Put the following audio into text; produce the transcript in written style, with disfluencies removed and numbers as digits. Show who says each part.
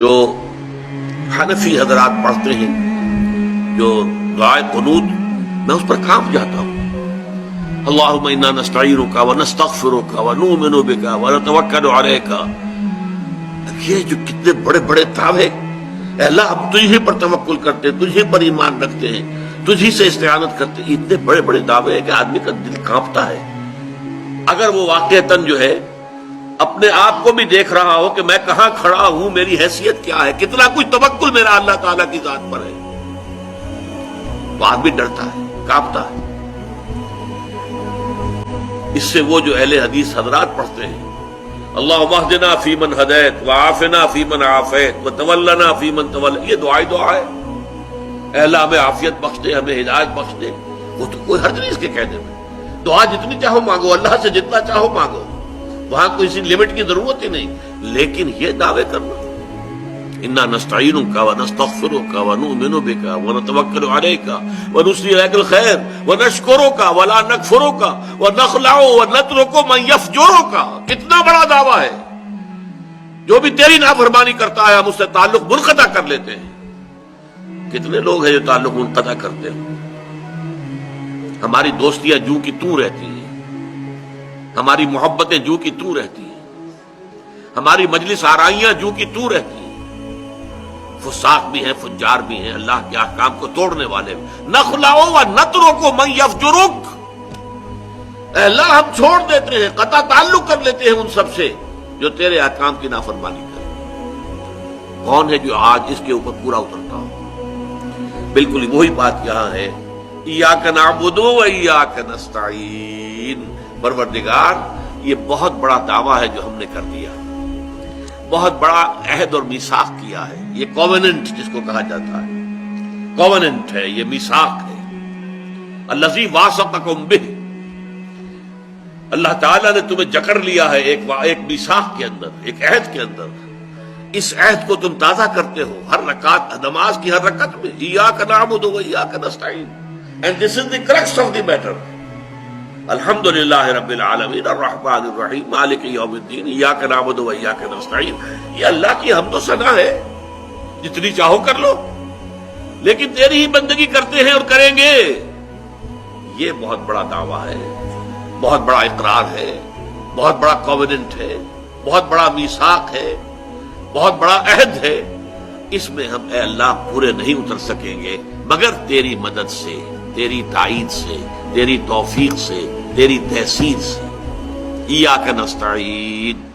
Speaker 1: جو حنفی حضرات پڑھتے ہیں جو دعائے قنوت، میں اس پر کانپ جاتا ہوں۔ اللہم انا نستعینک ونستغفرک ونؤمن بک ونتوکل علیک۔ یہ جو کتنے بڑے بڑے دعوے، اے اللہ ہم تجھے پر توکل کرتے ہیں، تجھے پر ایمان رکھتے ہیں، تجھے سے استعانت کرتے ہیں، اتنے بڑے بڑے دعوے ہیں کہ آدمی کا دل کانپتا ہے۔ اگر وہ واقعتاً جو ہے اپنے آپ کو بھی دیکھ رہا ہو کہ میں کہاں کھڑا ہوں، میری حیثیت کیا ہے، کتنا کچھ توکل میرا اللہ تعالیٰ کی ذات پر ہے، تو آدمی ڈرتا ہے، کانپتا ہے۔ اس سے وہ جو اہل حدیث حضرات پڑھتے ہیں اللہم اہدنا فیمن ہدیت وعافنا فیمن عافیت وتولنا فیمن تولیت، یہ دعا ہے، اے اللہ ہمیں عافیت بخش دے، ہمیں ہدایت بخش دے۔ وہ تو کوئی حرج نہیں اس کے کہنے میں، دعا جتنی چاہو مانگو، اللہ سے جتنا چاہو مانگو، وہاں کوئی سی لمٹ کی ضرورت ہی نہیں، لیکن یہ دعوے کرنا انا نستعینک ونستغفرک ونؤمن بک ونتوکل علیک ونثنی علیک الخیر ونشکرک ولا نکفرک ونخلع ونترک من یفجرک، کتنا بڑا دعویٰ ہے۔ جو بھی تیری نافرمانی کرتا ہے ہم اس سے تعلق منقطع کر لیتے ہیں۔ کتنے لوگ ہیں جو تعلق منقطع کرتے ہیں؟ ہماری دوستیاں جو کی توں رہتی ہیں، ہماری محبتیں جو کی توں رہتی ہیں، ہماری مجلس آرائیاں جو کی توں رہتی ہیں۔ فساق بھی ہیں، فجار بھی ہیں، اللہ کے احکام کو توڑنے والے۔ نخلع ونترک من یفجرک، اے اللہ ہم چھوڑ دیتے ہیں، قطع تعلق کر لیتے ہیں ان سب سے جو تیرے احکام کی نافرمانی کرے۔ کون ہے جو آج اس کے اوپر پورا اترتا ہو؟ بالکل وہی بات یہاں ہے، ایاک نعبد و ایاک نستعین۔ پروردگار، یہ بہت بڑا دعویٰ ہے جو ہم نے کر دیا، بہت بڑا عہد اور میثاق کیا ہے۔ یہ کووننٹ جس کو کہا جاتا ہے، کووننٹ ہے، یہ میثاق ہے۔ الذی واثقکم بہ، اللہ تعالیٰ نے تمہیں جکڑ لیا ہے ایک میثاق کے اندر، ایک عہد کے اندر۔ اس عہد کو تم تازہ کرتے ہو ہر رکعت، نماز کی ہر رکعت میں، ایاک نعبد و ایاک نستعین۔ And this is the crux of the matter. الحمدللہ رب العالمین الرحمن الرحیم مالک یوم الدین ایاک نعبد و ایاک نستعین۔ یہ اللہ کی حمد و ثنا ہے، جتنی چاہو کر لو، لیکن تیری ہی بندگی کرتے ہیں اور کریں گے۔ یہ بہت بڑا دعویٰ ہے، بہت بڑا اقرار ہے، بہت بڑا کووننٹ ہے، بہت بڑا میثاق ہے، بہت بڑا عہد ہے۔ اس میں ہم اے اللہ پورے نہیں اتر سکیں گے مگر تیری مدد سے، تیری تائید سے، تیری توفیق سے، تیری تحصیل سے۔ ایاک نستعین۔